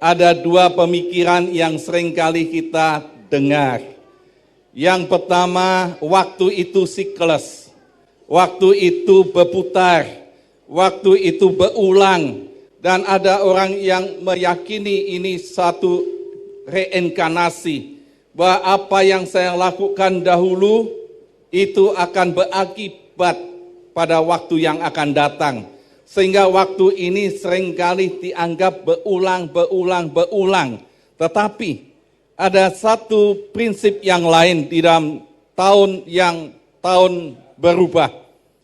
ada dua pemikiran yang seringkali kita dengar. Yang pertama, waktu itu siklus, waktu itu berputar, waktu itu berulang. Dan ada orang yang meyakini ini satu reinkarnasi, bahwa apa yang saya lakukan dahulu itu akan berakibat pada waktu yang akan datang. Sehingga waktu ini seringkali dianggap berulang. Tetapi ada satu prinsip yang lain di dalam tahun berubah,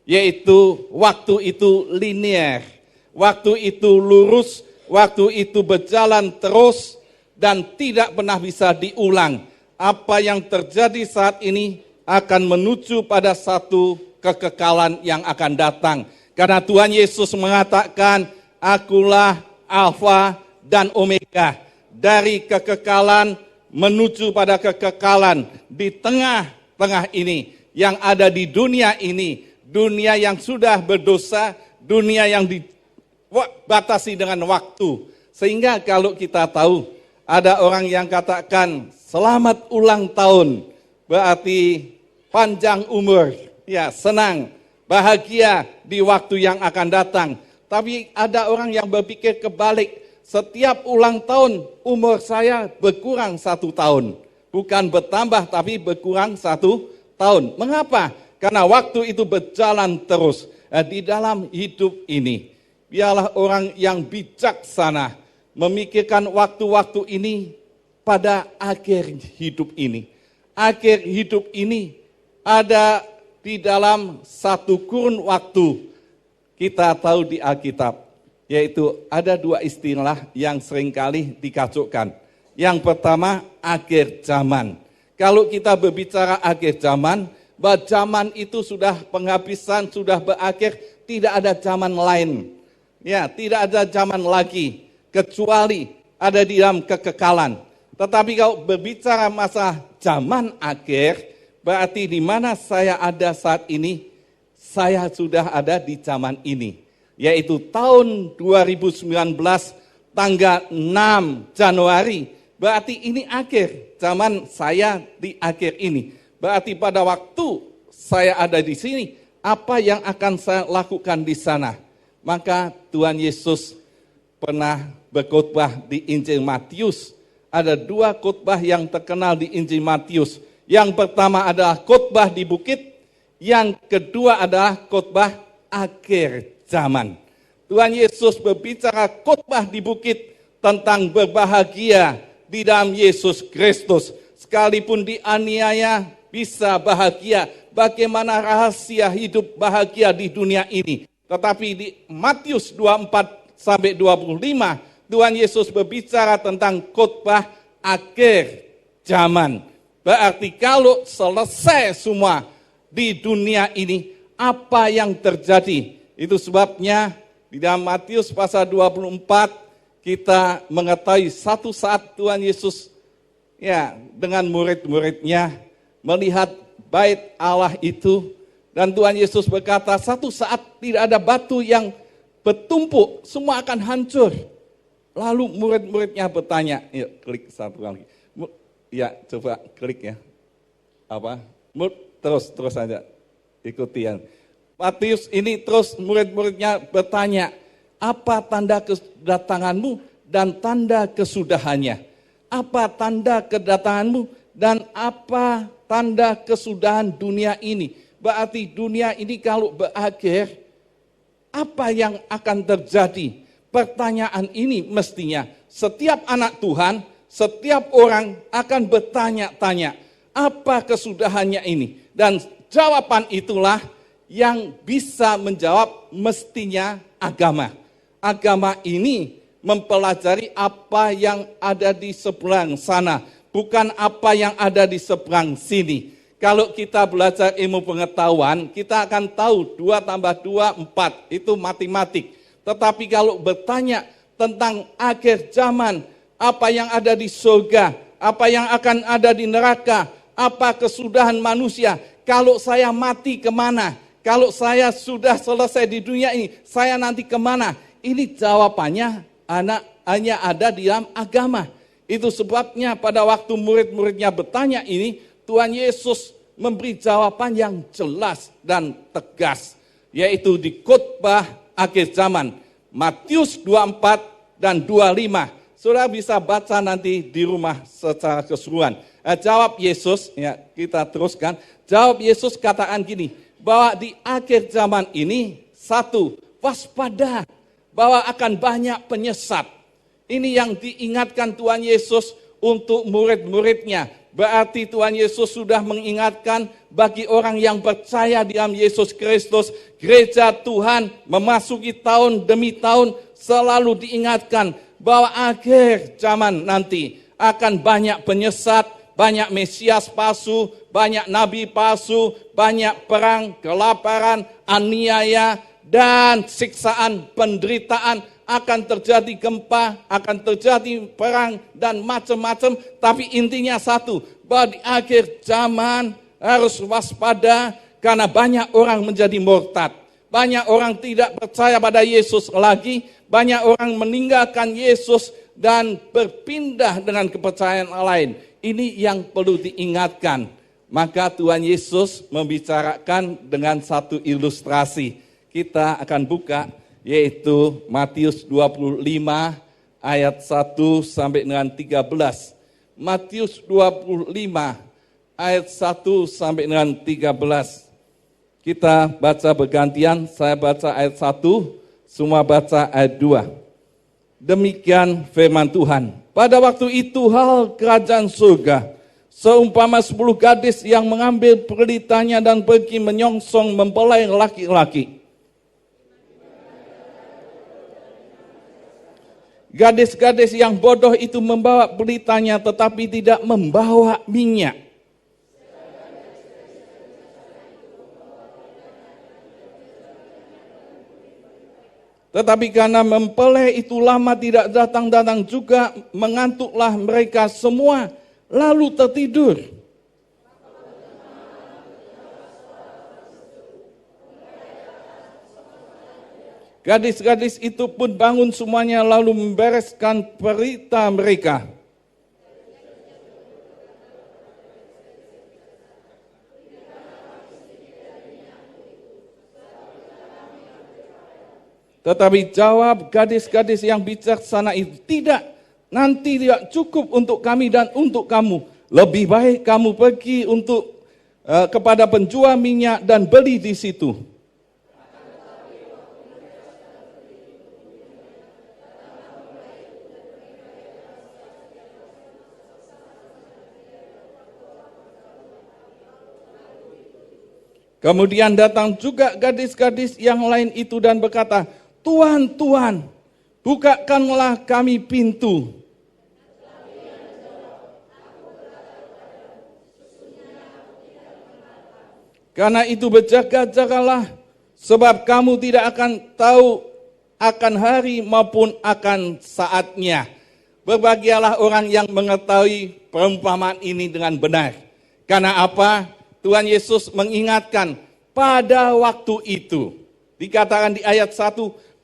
yaitu waktu itu linear, waktu itu lurus, waktu itu berjalan terus dan tidak pernah bisa diulang. Apa yang terjadi saat ini akan menuju pada satu kekekalan yang akan datang. Karena Tuhan Yesus mengatakan, akulah Alfa dan Omega. Dari kekekalan menuju pada kekekalan. Di tengah-tengah ini, yang ada di dunia ini, dunia yang sudah berdosa, dunia yang dibatasi dengan waktu. Sehingga kalau kita tahu, ada orang yang katakan, selamat ulang tahun, berarti panjang umur, ya senang, bahagia di waktu yang akan datang. Tapi ada orang yang berpikir kebalik, setiap ulang tahun umur saya berkurang 1 tahun. Bukan bertambah tapi berkurang 1 tahun. Mengapa? Karena waktu itu berjalan terus. Di dalam hidup ini, biarlah orang yang bijaksana memikirkan waktu-waktu ini pada akhir hidup ini. Akhir hidup ini ada di dalam satu kurun waktu. Kita tahu di Alkitab, yaitu ada 2 istilah yang seringkali dikacaukan. Yang pertama, akhir zaman. Kalau kita berbicara akhir zaman, bahwa zaman itu sudah penghabisan, sudah berakhir, tidak ada zaman lain. Ya, tidak ada zaman lagi, kecuali ada di dalam kekekalan. Tetapi kalau berbicara masa zaman akhir, berarti di mana saya ada saat ini, saya sudah ada di zaman ini. Yaitu tahun 2019, tanggal 6 Januari. Berarti ini akhir, zaman saya di akhir ini. Berarti pada waktu saya ada di sini, apa yang akan saya lakukan di sana? Maka Tuhan Yesus pernah berkhotbah di Injil Matius. Ada 2 khotbah yang terkenal di Injil Matius. Yang pertama adalah khotbah di bukit, yang kedua adalah khotbah akhir zaman. Tuhan Yesus berbicara khotbah di bukit tentang berbahagia di dalam Yesus Kristus. Sekalipun dianiaya bisa bahagia. Bagaimana rahasia hidup bahagia di dunia ini. Tetapi di Matius 24-25, Tuhan Yesus berbicara tentang khotbah akhir zaman. Berarti kalau selesai semua di dunia ini, apa yang terjadi? Itu sebabnya di dalam Matius pasal 24, kita mengetahui satu saat Tuhan Yesus ya dengan murid-muridnya melihat bait Allah itu. Dan Tuhan Yesus berkata, satu saat tidak ada batu yang bertumpuk, semua akan hancur. Lalu murid-muridnya bertanya, yuk klik satu kali. Ya, coba klik ya. Apa? Terus saja. Ikuti ya. Matius ini terus murid-muridnya bertanya, apa tanda kedatanganmu dan tanda kesudahannya? Apa tanda kedatanganmu dan apa tanda kesudahan dunia ini? Berarti dunia ini kalau berakhir, apa yang akan terjadi? Pertanyaan ini mestinya setiap anak Tuhan, setiap orang akan bertanya-tanya, apa kesudahannya ini? Dan jawaban itulah yang bisa menjawab mestinya agama. Agama ini mempelajari apa yang ada di seberang sana, bukan apa yang ada di seberang sini. Kalau kita belajar ilmu pengetahuan, kita akan tahu 2 tambah 2, 4, itu matematik. Tetapi kalau bertanya tentang akhir zaman, apa yang ada di surga, apa yang akan ada di neraka, apa kesudahan manusia, kalau saya mati kemana, kalau saya sudah selesai di dunia ini, saya nanti kemana? Ini jawabannya anak hanya ada di dalam agama. Itu sebabnya pada waktu murid-muridnya bertanya ini, Tuhan Yesus memberi jawaban yang jelas dan tegas, yaitu di khotbah akhir zaman, Matius 24 dan 25. Saudara bisa baca nanti di rumah secara keseluruhan. Jawab Yesus, ya kita teruskan. Jawab Yesus katakan gini, bahwa di akhir zaman ini, satu, waspada bahwa akan banyak penyesat. Ini yang diingatkan Tuhan Yesus untuk murid-muridnya. Berarti Tuhan Yesus sudah mengingatkan bagi orang yang percaya di dalam Yesus Kristus, gereja Tuhan memasuki tahun demi tahun selalu diingatkan bahwa akhir zaman nanti akan banyak penyesat, banyak Mesias palsu, banyak nabi palsu, banyak perang, kelaparan, aniaya, dan siksaan, penderitaan, akan terjadi gempa, akan terjadi perang, dan macam-macam. Tapi intinya satu, bahwa di akhir zaman harus waspada karena banyak orang menjadi murtad. Banyak orang tidak percaya pada Yesus lagi, banyak orang meninggalkan Yesus dan berpindah dengan kepercayaan lain. Ini yang perlu diingatkan. Maka Tuhan Yesus membicarakan dengan satu ilustrasi. Kita akan buka, yaitu Matius 25 ayat 1 sampai dengan 13. Matius 25 ayat 1 sampai dengan 13. Kita baca bergantian, saya baca ayat 1, semua baca ayat 2. Demikian firman Tuhan. Pada waktu itu hal kerajaan surga seumpama 10 gadis yang mengambil pelitanya dan pergi menyongsong mempelai laki-laki. Gadis-gadis yang bodoh itu membawa pelitanya tetapi tidak membawa minyak. Tetapi karena mempelai itu lama tidak datang-datang juga, mengantuklah mereka semua lalu tertidur. Gadis-gadis itu pun bangun semuanya lalu membereskan pelita mereka. Tetapi jawab gadis-gadis yang bijaksana itu, tidak, nanti tidak cukup untuk kami dan untuk kamu. Lebih baik kamu pergi kepada penjual minyak dan beli di situ. Kemudian datang juga gadis-gadis yang lain itu dan berkata, Tuhan, Tuhan, bukakanlah kami pintu. Karena itu berjaga-jagalah, sebab kamu tidak akan tahu akan hari maupun akan saatnya. Berbahagialah orang yang mengetahui perumpamaan ini dengan benar. Karena apa? Tuhan Yesus mengingatkan pada waktu itu. Dikatakan di ayat 1,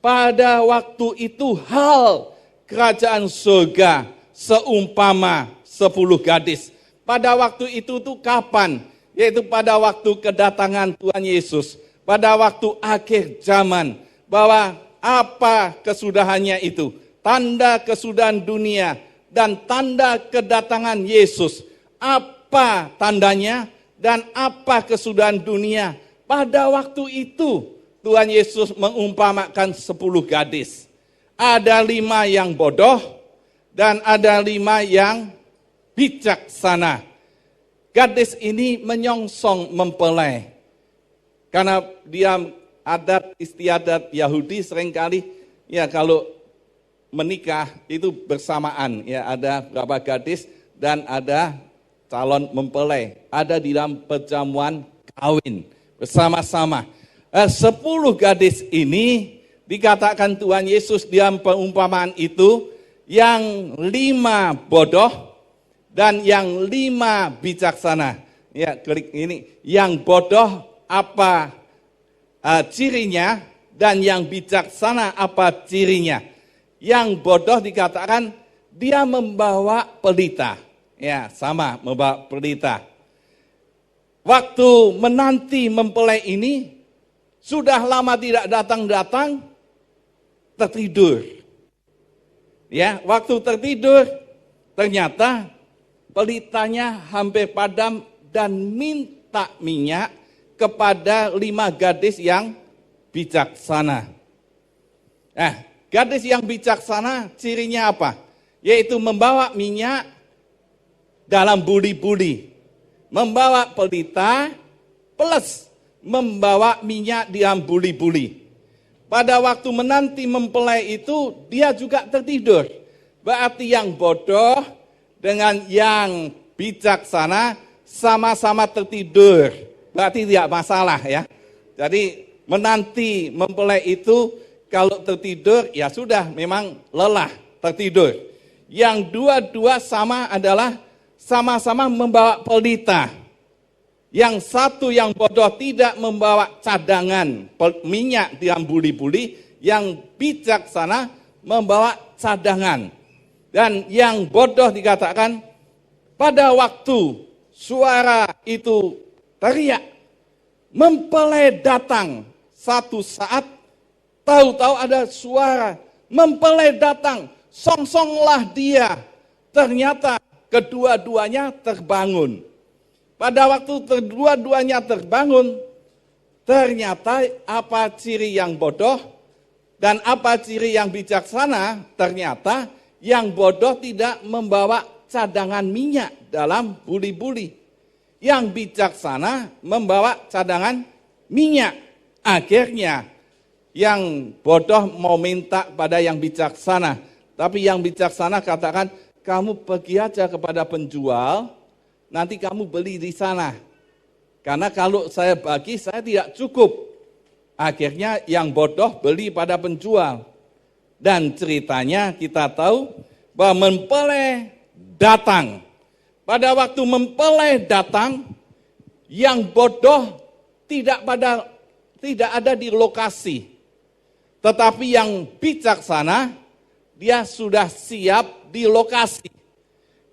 pada waktu itu hal kerajaan surga seumpama 10 gadis. Pada waktu itu tuh kapan? Yaitu pada waktu kedatangan Tuhan Yesus. Pada waktu akhir zaman. Bahwa apa kesudahannya itu? Tanda kesudahan dunia dan tanda kedatangan Yesus. Apa tandanya dan apa kesudahan dunia? Pada waktu itu Tuhan Yesus mengumpamakan 10 gadis. Ada 5 yang bodoh dan ada 5 yang bijaksana. Gadis ini menyongsong mempelai. Karena dia adat istiadat Yahudi seringkali ya kalau menikah itu bersamaan. Ya ada berapa gadis dan ada calon mempelai. Ada di dalam perjamuan kawin bersama-sama. 10 gadis ini dikatakan Tuhan Yesus di dalam perumpamaan itu yang 5 bodoh dan yang 5 bijaksana. Ya, klik ini. Yang bodoh apa cirinya dan yang bijaksana apa cirinya. Yang bodoh dikatakan dia membawa pelita. Ya, sama membawa pelita. Waktu menanti mempelai ini sudah lama tidak datang-datang, tertidur. Ya, waktu tertidur ternyata pelitanya hampir padam dan minta minyak kepada 5 gadis yang bijaksana. Gadis yang bijaksana cirinya apa? Yaitu membawa minyak dalam buli-buli. Membawa pelita plus membawa minyak dalam buli-buli. Pada waktu menanti mempelai itu dia juga tertidur. Berarti yang bodoh dengan yang bijaksana sama-sama tertidur. Berarti tidak masalah ya. Jadi menanti mempelai itu kalau tertidur ya sudah memang lelah tertidur. Yang dua-dua sama adalah sama-sama membawa pelita. Yang satu yang bodoh tidak membawa cadangan minyak di dalam buli-buli, yang bijaksana membawa cadangan. Dan yang bodoh dikatakan pada waktu suara itu teriak, mempelai datang. Satu saat tahu-tahu ada suara, mempelai datang, song-songlah dia. Ternyata kedua-duanya terbangun. Pada waktu kedua-duanya terbangun, ternyata apa ciri yang bodoh dan apa ciri yang bijaksana? Ternyata yang bodoh tidak membawa cadangan minyak dalam buli-buli. Yang bijaksana membawa cadangan minyak. Akhirnya yang bodoh mau minta pada yang bijaksana. Tapi yang bijaksana katakan, kamu pergi aja kepada penjual, nanti kamu beli di sana. Karena kalau saya bagi, saya tidak cukup. Akhirnya yang bodoh beli pada penjual. Dan ceritanya kita tahu bahwa mempelai datang. Pada waktu mempelai datang, yang bodoh tidak ada di lokasi. Tetapi yang bijaksana, dia sudah siap di lokasi.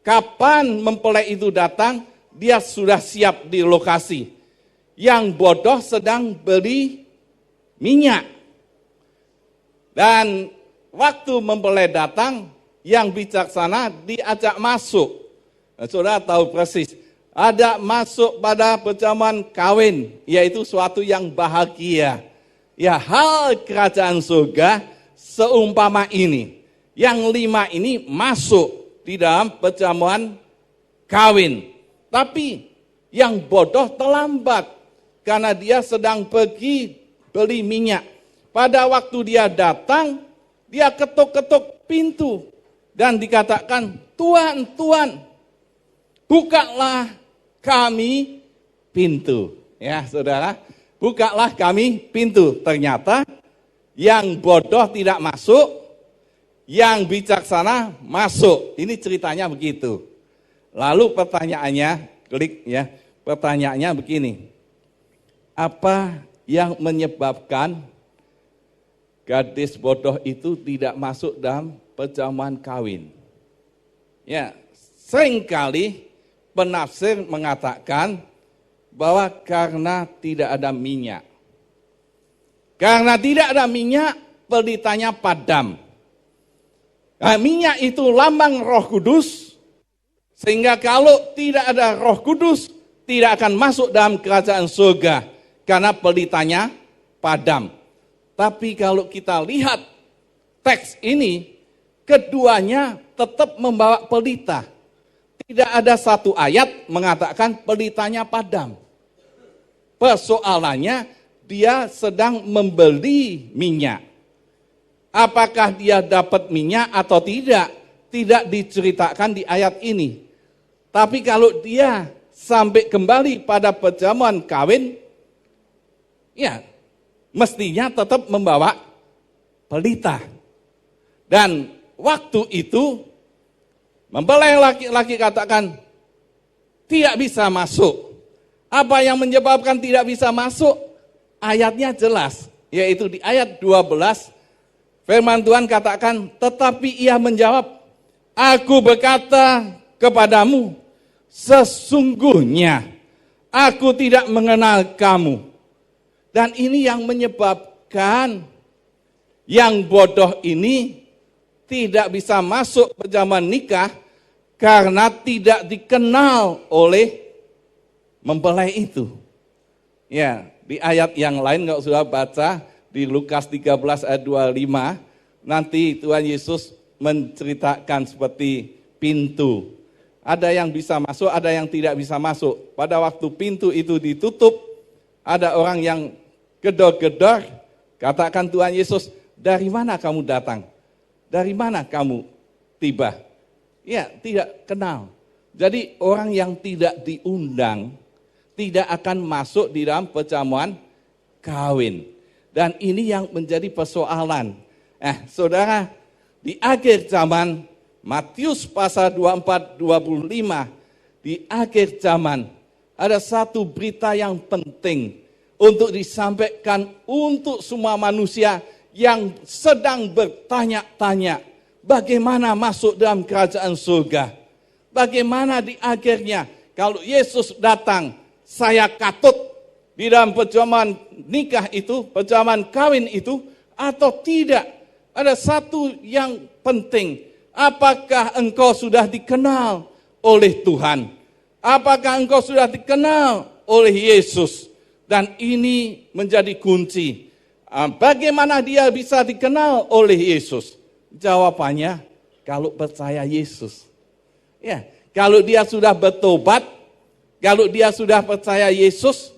Kapan mempelai itu datang, dia sudah siap di lokasi. Yang bodoh sedang beli minyak. Dan waktu mempelai datang, yang bijaksana diajak masuk. Nah, saudara tahu persis, ada masuk pada perjamuan kawin, yaitu suatu yang bahagia. Ya, hal kerajaan surga seumpama ini. Yang 5 ini masuk di dalam perjamuan kawin. Tapi yang bodoh terlambat karena dia sedang pergi beli minyak. Pada waktu dia datang, dia ketuk-ketuk pintu dan dikatakan, "Tuan, Tuan, bukalah kami pintu." Ya, saudara, bukalah kami pintu. Ternyata yang bodoh tidak masuk, yang bijaksana masuk. Ini ceritanya begitu. Lalu pertanyaannya, klik ya. Pertanyaannya begini. Apa yang menyebabkan gadis bodoh itu tidak masuk dalam perjamuan kawin? Ya, seringkali penafsir mengatakan bahwa karena tidak ada minyak. Karena tidak ada minyak, pelitanya padam. Nah, minyak itu lambang Roh Kudus, sehingga kalau tidak ada Roh Kudus, tidak akan masuk dalam kerajaan surga, karena pelitanya padam. Tapi kalau kita lihat teks ini, keduanya tetap membawa pelita. Tidak ada satu ayat mengatakan pelitanya padam. Persoalannya, dia sedang membeli minyak. Apakah dia dapat minyak atau tidak? Tidak diceritakan di ayat ini. Tapi kalau dia sampai kembali pada perjamuan kawin, ya mestinya tetap membawa pelita. Dan waktu itu, mempelai laki-laki katakan, tidak bisa masuk. Apa yang menyebabkan tidak bisa masuk? Ayatnya jelas, yaitu di ayat 12, Firman Tuhan katakan, tetapi ia menjawab, aku berkata kepadamu, sesungguhnya aku tidak mengenal kamu. Dan ini yang menyebabkan yang bodoh ini tidak bisa masuk perjamuan nikah karena tidak dikenal oleh mempelai itu. Ya, di ayat yang lain kalau sudah baca di Lukas 13 ayat 25, nanti Tuhan Yesus menceritakan seperti pintu. Ada yang bisa masuk, ada yang tidak bisa masuk. Pada waktu pintu itu ditutup, ada orang yang gedor-gedor, katakan Tuhan Yesus, dari mana kamu datang? Dari mana kamu tiba? Ya, tidak kenal. Jadi orang yang tidak diundang, tidak akan masuk di dalam perjamuan kawin. Dan ini yang menjadi persoalan. Saudara, di akhir zaman, Matius pasal 24-25, di akhir zaman, ada satu berita yang penting untuk disampaikan untuk semua manusia yang sedang bertanya-tanya bagaimana masuk dalam kerajaan surga. Bagaimana di akhirnya kalau Yesus datang, saya katut di dalam perjamuan nikah itu, perjamuan kawin itu atau tidak. Ada satu yang penting, apakah engkau sudah dikenal oleh Tuhan? Apakah engkau sudah dikenal oleh Yesus? Dan ini menjadi kunci. Bagaimana dia bisa dikenal oleh Yesus? Jawabannya, kalau percaya Yesus. Ya, kalau dia sudah bertobat, kalau dia sudah percaya Yesus,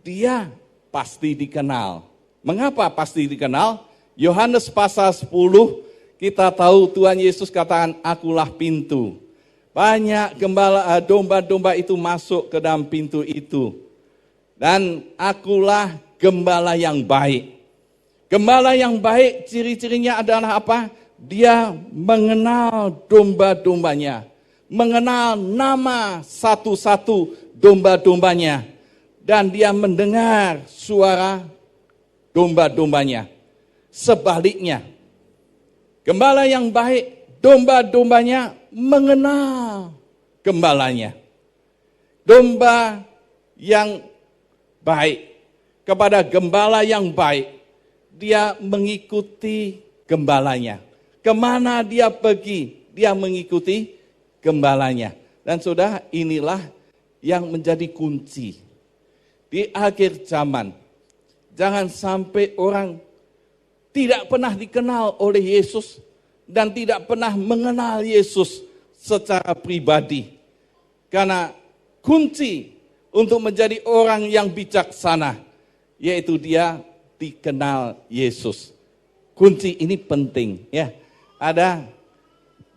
dia pasti dikenal. Mengapa pasti dikenal? Yohanes pasal 10, kita tahu Tuhan Yesus katakan, akulah pintu. Banyak gembala domba-domba itu masuk ke dalam pintu itu. Dan akulah gembala yang baik. Gembala yang baik ciri-cirinya adalah apa? Dia mengenal domba-dombanya. Mengenal nama satu-satu domba-dombanya. Dan dia mendengar suara domba-dombanya. Sebaliknya, gembala yang baik, domba-dombanya mengenal gembalanya. Domba yang baik kepada gembala yang baik, dia mengikuti gembalanya. Kemana dia pergi, dia mengikuti gembalanya. Dan saudara, inilah yang menjadi kunci. Di akhir zaman, jangan sampai orang tidak pernah dikenal oleh Yesus dan tidak pernah mengenal Yesus secara pribadi. Karena kunci untuk menjadi orang yang bijaksana, yaitu dia dikenal Yesus. Kunci ini penting, ya. Ada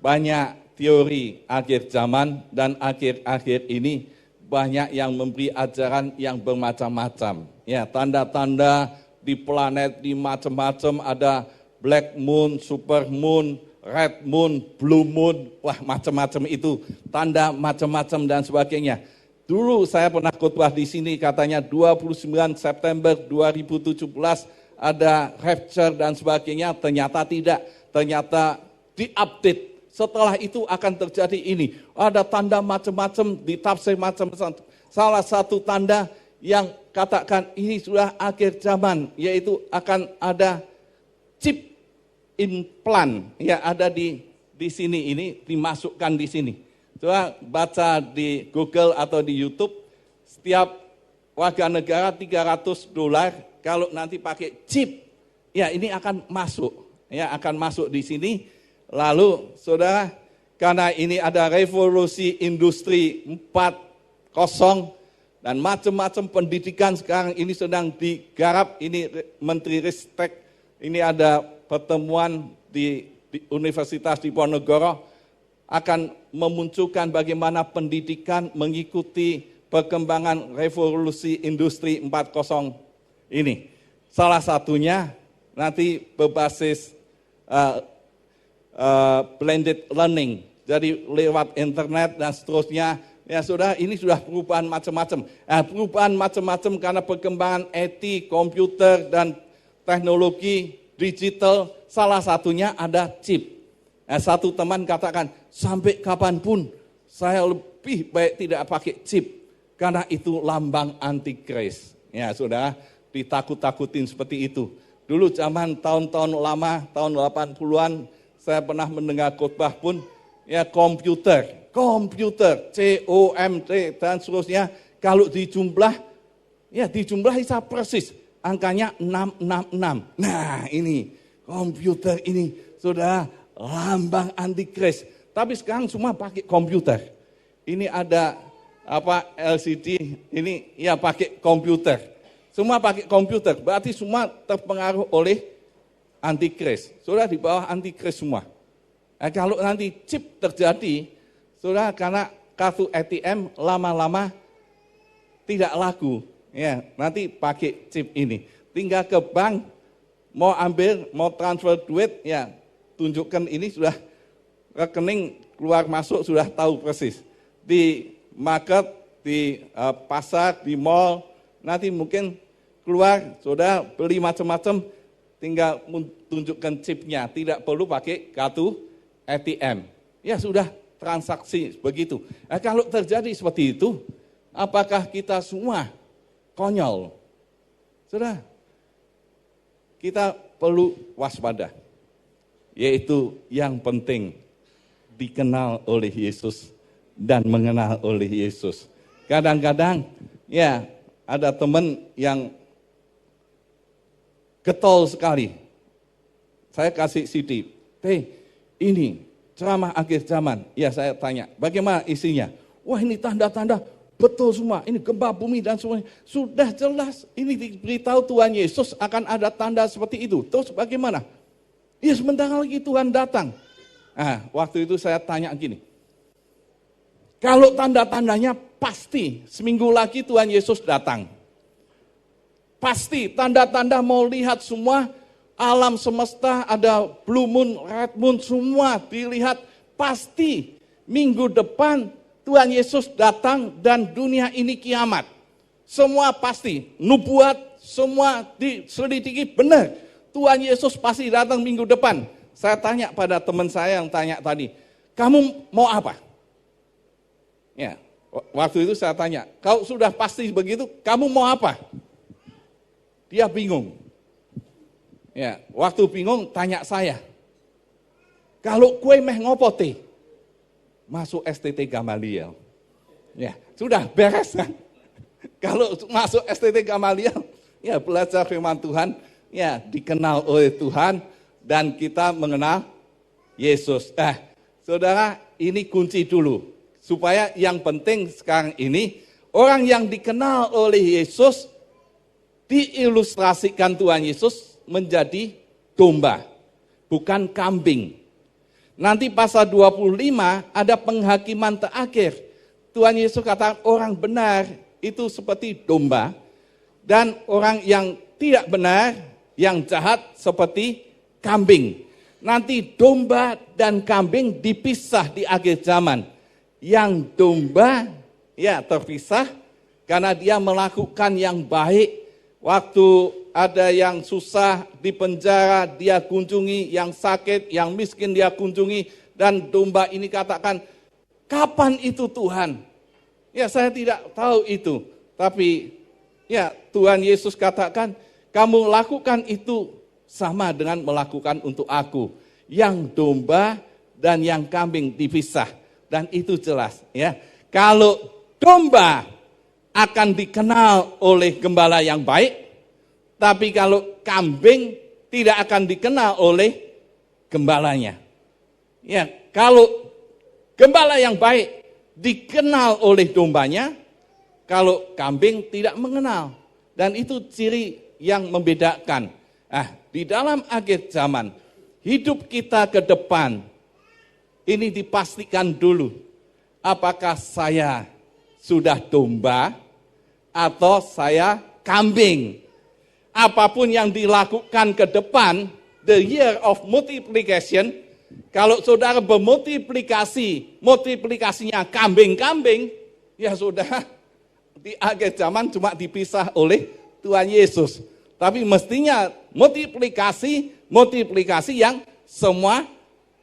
banyak teori akhir zaman dan akhir-akhir ini banyak yang memberi ajaran yang bermacam-macam. Ya, tanda-tanda di planet di macam-macam, ada black moon, super moon, red moon, blue moon, wah macam-macam itu, tanda macam-macam dan sebagainya. Dulu saya pernah khotbah di sini, katanya 29 September 2017 ada rapture dan sebagainya, ternyata tidak, ternyata diupdate. Setelah itu akan terjadi ini, ada tanda macam-macam, ditafsir macam-macam. Salah satu tanda yang katakan ini sudah akhir zaman, yaitu akan ada chip implant, ya ada di sini, ini dimasukkan di sini. Coba baca di Google atau di YouTube, setiap warga negara $300 kalau nanti pakai chip, ya ini akan masuk, ya akan masuk di sini. Lalu saudara, karena ini ada revolusi industri 4.0 dan macam-macam pendidikan sekarang ini sedang digarap, ini Menteri Ristek, ini ada pertemuan di Universitas Diponegoro, akan memunculkan bagaimana pendidikan mengikuti perkembangan revolusi industri 4.0 ini. Salah satunya nanti berbasis blended learning, jadi lewat internet dan seterusnya. Ya sudah, ini sudah perubahan macam-macam. Perubahan macam-macam karena perkembangan IT, komputer dan teknologi digital, salah satunya ada chip. Nah, satu teman katakan, sampai kapanpun saya lebih baik tidak pakai chip, karena itu lambang antikris. Ya saudara, ditakut-takutin seperti itu. Dulu zaman tahun-tahun lama, tahun 80-an, saya pernah mendengar khotbah pun, ya komputer, COMT dan seterusnya, kalau dijumlah, ya dijumlah bisa persis, angkanya 666. Nah ini, komputer ini, saudara, lambang antikris. Tapi sekarang semua pakai komputer. Ini ada LCD, ini ya pakai komputer. Semua pakai komputer, berarti semua terpengaruh oleh antikris. Saudara di bawah antikris semua. Nah, kalau nanti chip terjadi, saudara karena kartu ATM lama-lama tidak laku, ya nanti pakai chip ini. Tinggal ke bank, mau ambil, mau transfer duit, ya tunjukkan ini sudah rekening keluar masuk sudah tahu persis. Di market, di pasar, di mall, nanti mungkin keluar, saudara beli macam-macam, tinggal tunjukkan chipnya, tidak perlu pakai kartu ATM. Ya sudah transaksi begitu. Nah, kalau terjadi seperti itu, apakah kita semua konyol? Saudara, kita perlu waspada. Yaitu yang penting dikenal oleh Yesus dan mengenal oleh Yesus. Kadang-kadang ya ada teman yang getol sekali. Saya kasih CD, ini ceramah akhir zaman. Ya saya tanya, bagaimana isinya? Wah ini tanda-tanda betul semua, ini gempa bumi dan semuanya. Sudah jelas, ini diberitahu Tuhan Yesus akan ada tanda seperti itu. Terus bagaimana? Ya sebentar lagi Tuhan datang. Nah, waktu itu saya tanya gini, kalau tanda-tandanya pasti seminggu lagi Tuhan Yesus datang. Pasti tanda-tanda mau lihat semua, alam semesta ada blue moon, red moon, semua dilihat. Pasti minggu depan Tuhan Yesus datang dan dunia ini kiamat. Semua pasti, nubuat semua diselidiki benar. Tuhan Yesus pasti datang minggu depan. Saya tanya pada teman saya yang tanya tadi, kamu mau apa? Ya, waktu itu saya tanya, kalau sudah pasti begitu, kamu mau apa? Dia bingung. Ya, waktu bingung tanya saya, kalau kue meh ngopo teh? Masuk STT Gamaliel. Ya, sudah beres kan? Kalau masuk STT Gamaliel, ya belajar firman Tuhan, ya dikenal oleh Tuhan dan kita mengenal Yesus. Saudara, ini kunci dulu supaya yang penting sekarang ini orang yang dikenal oleh Yesus diilustrasikan Tuhan Yesus menjadi domba, bukan kambing. Nanti pasal 25 ada penghakiman terakhir. Tuhan Yesus katakan orang benar itu seperti domba, dan orang yang tidak benar, yang jahat seperti kambing. Nanti domba dan kambing dipisah di akhir zaman. Yang domba ya terpisah karena dia melakukan yang baik. Waktu ada yang susah di penjara, dia kunjungi, yang sakit, yang miskin dia kunjungi, dan domba ini katakan, kapan itu Tuhan? Ya saya tidak tahu itu, tapi ya Tuhan Yesus katakan, kamu lakukan itu sama dengan melakukan untuk aku. Yang domba dan yang kambing dipisah, dan itu jelas. Ya, kalau domba akan dikenal oleh gembala yang baik, tapi kalau kambing tidak akan dikenal oleh gembalanya. Ya, kalau gembala yang baik dikenal oleh dombanya, kalau kambing tidak mengenal. Dan itu ciri yang membedakan. Di dalam akhir zaman, hidup kita ke depan, ini dipastikan dulu, apakah saya sudah domba atau saya kambing. Apapun yang dilakukan ke depan, the year of multiplication, kalau saudara bermultiplikasi, multiplikasinya kambing-kambing, ya sudah di akhir zaman cuma dipisah oleh Tuhan Yesus. Tapi mestinya multiplikasi yang semua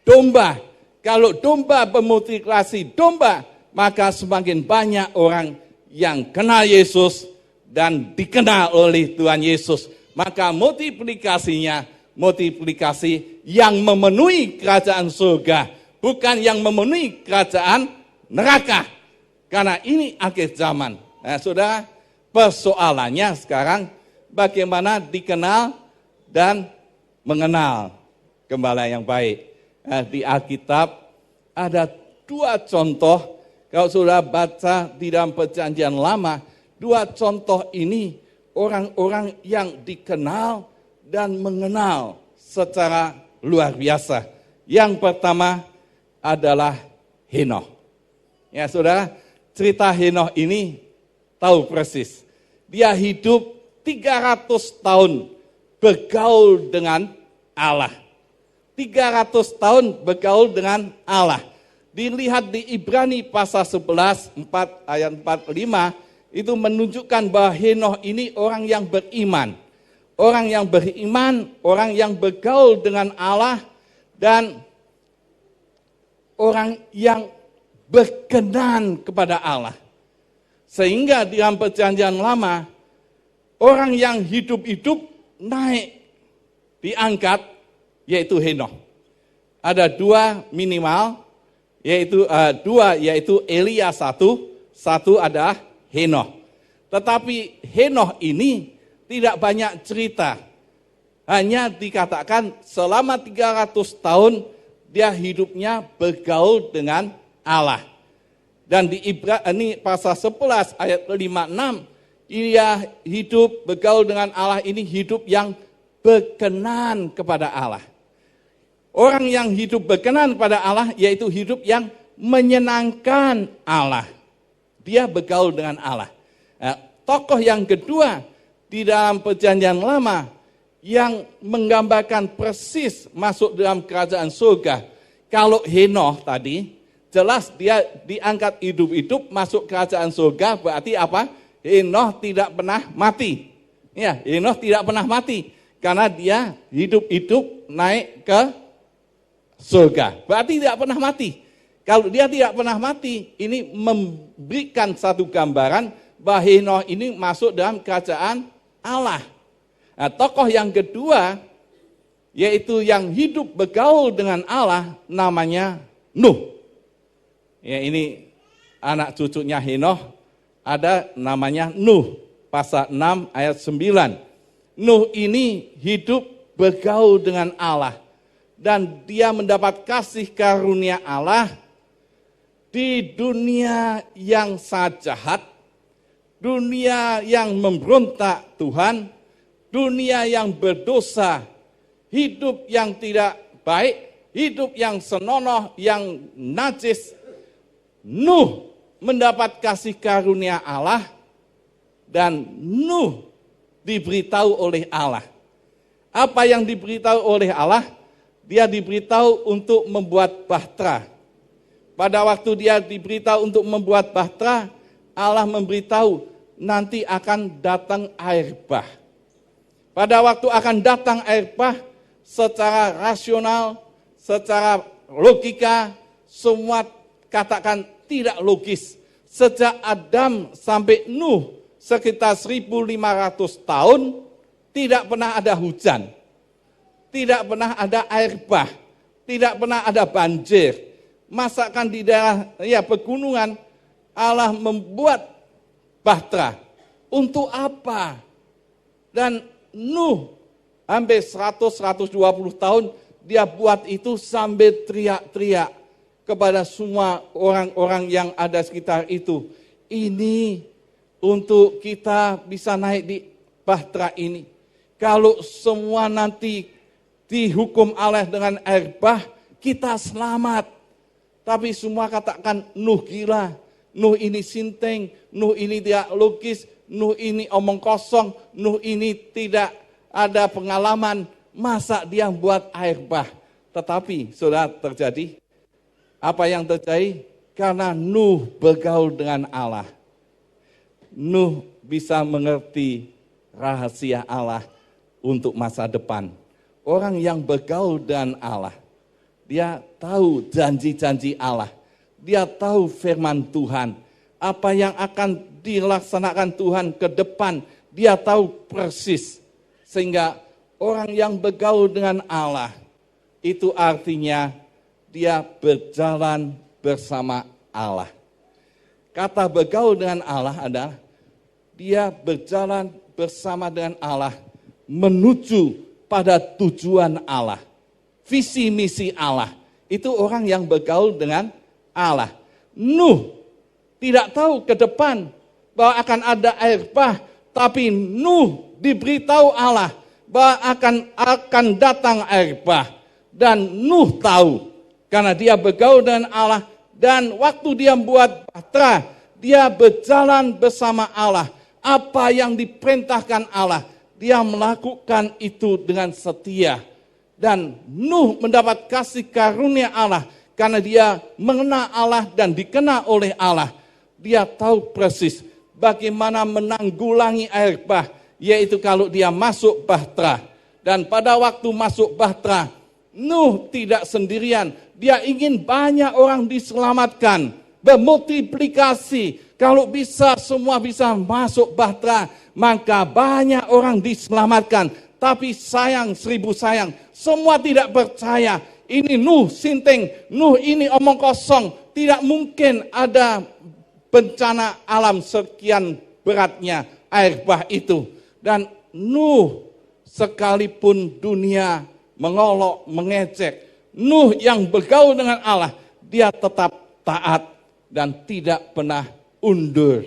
domba. Kalau domba bermultiplikasi domba, maka semakin banyak orang yang kenal Yesus dan dikenal oleh Tuhan Yesus. Maka multiplikasinya, multiplikasi yang memenuhi kerajaan surga, bukan yang memenuhi kerajaan neraka. Karena ini akhir zaman. Nah, saudara, persoalannya sekarang bagaimana dikenal dan mengenal gembala yang baik. Nah, di Alkitab ada 2 contoh. Kalau saudara baca di dalam Perjanjian Lama, 2 contoh ini orang-orang yang dikenal dan mengenal secara luar biasa. Yang pertama adalah Henokh. Ya saudara, cerita Henokh ini tahu persis. Dia hidup 300 tahun bergaul dengan Allah. 300 tahun bergaul dengan Allah. Dilihat di Ibrani pasal 11, 4 ayat 45, itu menunjukkan bahwa Henokh ini orang yang beriman. Orang yang beriman, orang yang bergaul dengan Allah, dan orang yang berkenan kepada Allah. Sehingga di dalam Perjanjian Lama, orang yang hidup-hidup naik, diangkat, yaitu Henokh. Ada 2 minimal, yaitu 2 yaitu Elia satu adalah Henokh. Tetapi Henokh ini tidak banyak cerita. Hanya dikatakan selama 300 tahun dia hidupnya bergaul dengan Allah. Dan di Ibrani pasal 11 ayat 5-6, ia hidup bergaul dengan Allah ini hidup yang berkenan kepada Allah. Orang yang hidup berkenan pada Allah yaitu hidup yang menyenangkan Allah. Dia bergaul dengan Allah. Nah, tokoh yang kedua di dalam Perjanjian Lama yang menggambarkan persis masuk dalam kerajaan surga. Kalau Henokh tadi, jelas dia diangkat hidup-hidup masuk kerajaan surga, berarti apa? Henokh tidak pernah mati. Ya, Henokh tidak pernah mati karena dia hidup-hidup naik ke surga. Berarti tidak pernah mati. Kalau dia tidak pernah mati, ini memberikan satu gambaran bahwa Henokh ini masuk dalam kerajaan Allah. Nah, tokoh yang kedua, yaitu yang hidup bergaul dengan Allah, namanya Nuh. Ya, ini anak cucunya Henokh, ada namanya Nuh, pasal 6 ayat 9. Nuh ini hidup bergaul dengan Allah. Dan dia mendapat kasih karunia Allah di dunia yang sangat jahat, dunia yang memberontak Tuhan, dunia yang berdosa, hidup yang tidak baik, hidup yang senonoh, yang najis. Nuh mendapat kasih karunia Allah dan Nuh diberitahu oleh Allah. Apa yang diberitahu oleh Allah? Dia diberitahu untuk membuat bahtera. Pada waktu dia diberitahu untuk membuat bahtera, Allah memberitahu nanti akan datang air bah. Pada waktu akan datang air bah, secara rasional, secara logika, semua katakan tidak logis. Sejak Adam sampai Nuh, sekitar 1.500 tahun, tidak pernah ada hujan. Tidak pernah ada air bah, tidak pernah ada banjir. Masakan di daerah pegunungan, Allah membuat bahtera. Untuk apa? Dan Nuh hampir 100-120 tahun dia buat itu sambil teriak-teriak kepada semua orang-orang yang ada sekitar itu. Ini untuk kita bisa naik di bahtera ini. Kalau semua nanti dihukum Allah dengan air bah, kita selamat. Tapi semua katakan Nuh gila, Nuh ini sinteng, Nuh ini tidak logis, Nuh ini omong kosong, Nuh ini tidak ada pengalaman, masa dia buat air bah. Tetapi sudah terjadi, apa yang terjadi? Karena Nuh bergaul dengan Allah. Nuh bisa mengerti rahasia Allah. untuk masa depan. Orang yang bergaul dengan Allah, dia tahu janji-janji Allah, dia tahu firman Tuhan, apa yang akan dilaksanakan Tuhan ke depan, dia tahu persis. Sehingga orang yang bergaul dengan Allah, itu artinya dia berjalan bersama Allah. Kata bergaul dengan Allah adalah dia berjalan bersama dengan Allah menuju pada tujuan Allah, visi misi Allah. Itu orang yang bergaul dengan Allah. Nuh tidak tahu ke depan bahwa akan ada air bah, tapi Nuh diberitahu Allah bahwa akan datang air bah. Dan Nuh tahu karena dia bergaul dengan Allah, dan waktu dia membuat bahtera, dia berjalan bersama Allah. Apa yang diperintahkan Allah, dia melakukan itu dengan setia. Dan Nuh mendapat kasih karunia Allah karena dia mengenal Allah dan dikenal oleh Allah. Dia tahu persis bagaimana menanggulangi air bah, yaitu kalau dia masuk bahtera. Dan pada waktu masuk bahtera, Nuh tidak sendirian. Dia ingin banyak orang diselamatkan, bermultiplikasi. Kalau bisa semua bisa masuk bahtera, maka banyak orang diselamatkan. Tapi sayang, 1000 sayang, semua tidak percaya. Ini Nuh sinting, Nuh ini omong kosong. Tidak mungkin ada bencana alam sekian beratnya air bah itu. Dan Nuh sekalipun dunia mengolok, mengecek, Nuh yang bergaul dengan Allah, dia tetap taat dan tidak pernah undur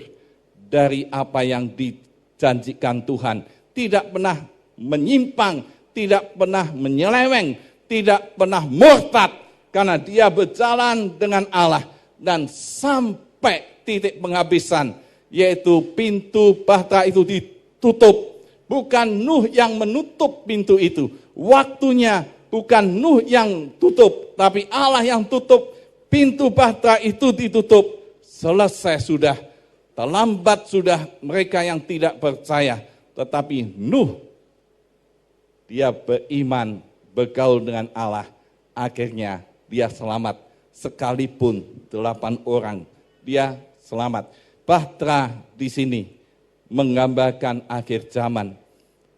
dari apa yang dijanjikan Tuhan. Tidak pernah menyimpang, tidak pernah menyeleweng, tidak pernah murtad. Karena dia berjalan dengan Allah dan sampai titik penghabisan, yaitu pintu bahtera itu ditutup. Bukan Nuh yang menutup pintu itu. Waktunya bukan Nuh yang tutup, tapi Allah yang tutup. Pintu bahtera itu ditutup. Selesai sudah. Terlambat sudah mereka yang tidak percaya. Tetapi Nuh, dia beriman, bergaul dengan Allah. Akhirnya dia selamat. Sekalipun 8 orang, dia selamat. Bahtera di sini menggambarkan akhir zaman.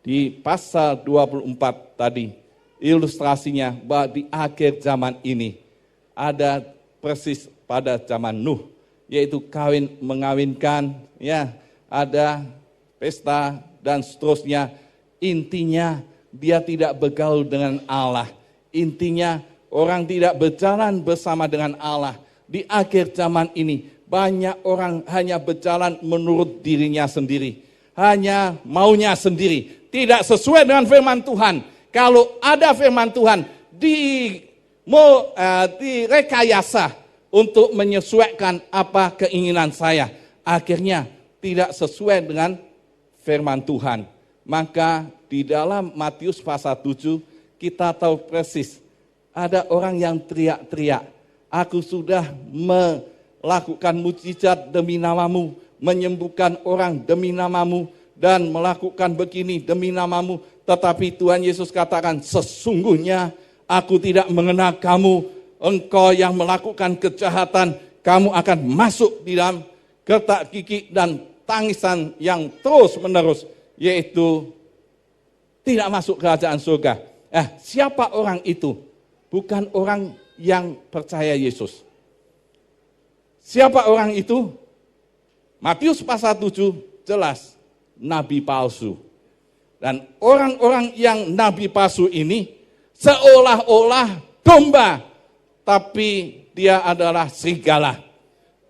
Di pasal 24 tadi, ilustrasinya bahwa di akhir zaman ini ada persis pada zaman Nuh, yaitu kawin mengawinkan, ya, ada pesta dan seterusnya. Intinya dia tidak bergaul dengan Allah. Intinya orang tidak berjalan bersama dengan Allah. Di akhir zaman ini banyak orang hanya berjalan menurut dirinya sendiri. Hanya maunya sendiri. Tidak sesuai dengan firman Tuhan. Kalau ada firman Tuhan, direkayasa untuk menyesuaikan apa keinginan saya. Akhirnya tidak sesuai dengan firman Tuhan. Maka di dalam Matius pasal 7, kita tahu persis. Ada orang yang teriak-teriak, aku sudah melakukan mujizat demi namamu, menyembuhkan orang demi namamu, dan melakukan begini demi namamu. Tetapi Tuhan Yesus katakan, sesungguhnya aku tidak mengenal kamu, engkau yang melakukan kejahatan, kamu akan masuk di dalam gertak gigi dan tangisan yang terus menerus, yaitu tidak masuk kerajaan surga. Siapa orang itu? Bukan orang yang percaya Yesus. Siapa orang itu? Matius pasal 7 jelas, nabi palsu. Dan orang-orang yang nabi palsu ini seolah-olah domba, tapi dia adalah serigala.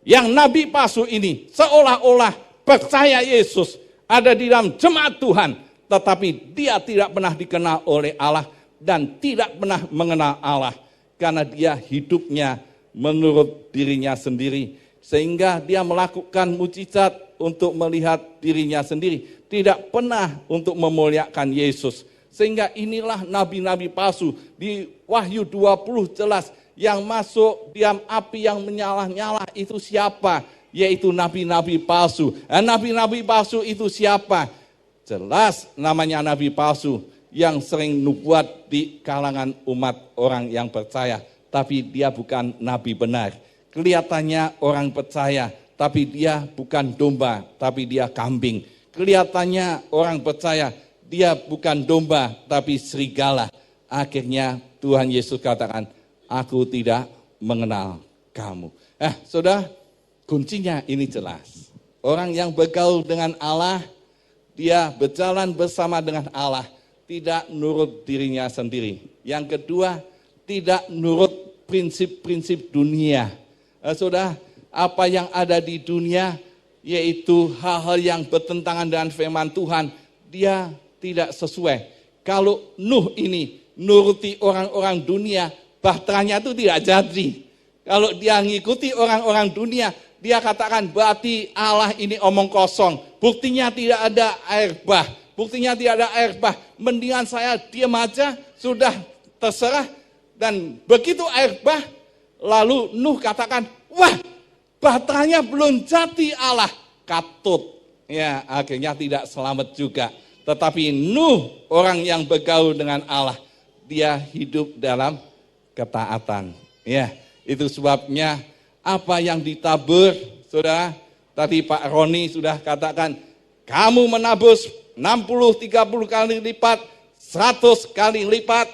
Yang nabi palsu ini seolah-olah percaya Yesus, ada di dalam jemaat Tuhan, tetapi dia tidak pernah dikenal oleh Allah dan tidak pernah mengenal Allah, karena dia hidupnya menurut dirinya sendiri, sehingga dia melakukan mujizat untuk melihat dirinya sendiri, tidak pernah untuk memuliakan Yesus. Sehingga inilah nabi-nabi palsu. Di Wahyu 20 jelas, yang masuk diam api yang menyala-nyala itu siapa? Yaitu nabi-nabi palsu. Nabi-nabi palsu itu siapa? Jelas namanya nabi palsu. yang sering nubuat di kalangan umat orang yang percaya, tapi dia bukan nabi benar. Kelihatannya orang percaya, tapi dia bukan domba, tapi dia kambing. Kelihatannya orang percaya, dia bukan domba, tapi serigala. Akhirnya Tuhan Yesus katakan, aku tidak mengenal kamu. Saudara, kuncinya ini jelas. Orang yang bergaul dengan Allah, dia berjalan bersama dengan Allah, tidak nurut dirinya sendiri. Yang kedua, tidak nurut prinsip-prinsip dunia. Saudara, apa yang ada di dunia, yaitu hal-hal yang bertentangan dengan firman Tuhan, dia tidak sesuai. Kalau Nuh ini nuruti orang-orang dunia, bahteranya itu tidak jadi. Kalau dia ngikuti orang-orang dunia, dia katakan berarti Allah ini omong kosong. Buktinya tidak ada air bah. Buktinya tidak ada air bah. Mendingan saya diam aja, sudah terserah. Dan begitu air bah, lalu Nuh katakan, wah, bahteranya belum jadi Allah. Katut. Ya, akhirnya tidak selamat juga. Tetapi Nuh, orang yang bergaul dengan Allah, dia hidup dalam ketaatan. Ya, itu sebabnya apa yang ditabur, saudara, tadi Pak Roni sudah katakan, kamu menabur 60-30 kali lipat, 100 kali lipat,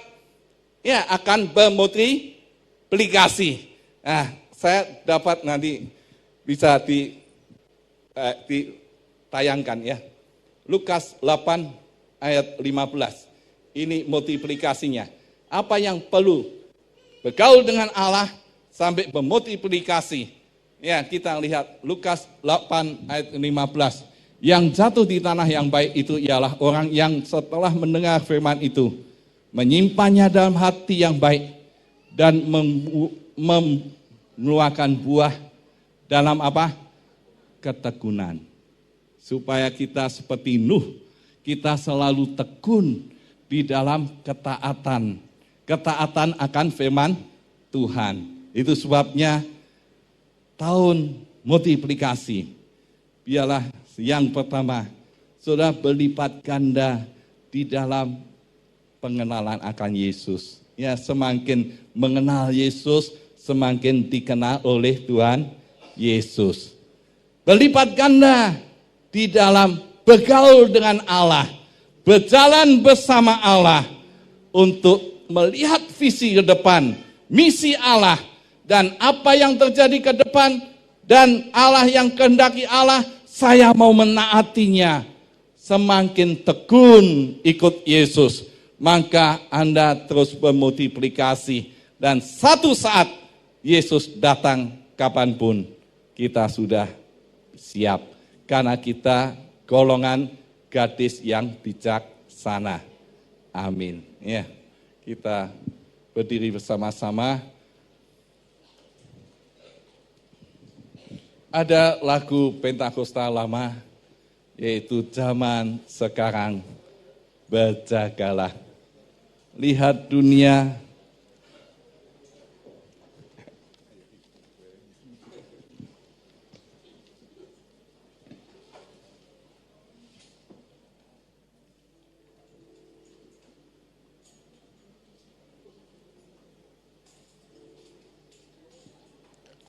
ya akan bermultiplikasi. Nah, saya dapat nanti bisa ditayangkan ya. Lukas 8 ayat 15. Ini multiplikasinya. Apa yang perlu? Bergaul dengan Allah sampai bermultiplikasi. Ya, kita lihat Lukas 8 ayat 15. Yang jatuh di tanah yang baik itu ialah orang yang setelah mendengar firman itu, menyimpannya dalam hati yang baik dan mengeluarkan buah dalam apa? Ketekunan. Supaya kita seperti Nuh, kita selalu tekun di dalam ketaatan. Ketaatan akan firman Tuhan. Itu sebabnya tahun multiplikasi. Biarlah yang pertama, sudah berlipat ganda di dalam pengenalan akan Yesus. Ya, semakin mengenal Yesus, semakin dikenal oleh Tuhan Yesus. Berlipat ganda di dalam bergaul dengan Allah, berjalan bersama Allah untuk melihat visi ke depan, misi Allah, dan apa yang terjadi ke depan, dan Allah yang kehendaki Allah, saya mau menaatinya. Semakin tekun ikut Yesus, maka Anda terus bermultiplikasi. Dan satu saat Yesus datang kapanpun, kita sudah siap. Karena kita golongan gadis yang bijaksana. Amin. Ya, kita berdiri bersama-sama. Ada lagu Pentakosta lama, yaitu zaman sekarang berjagalah. Lihat dunia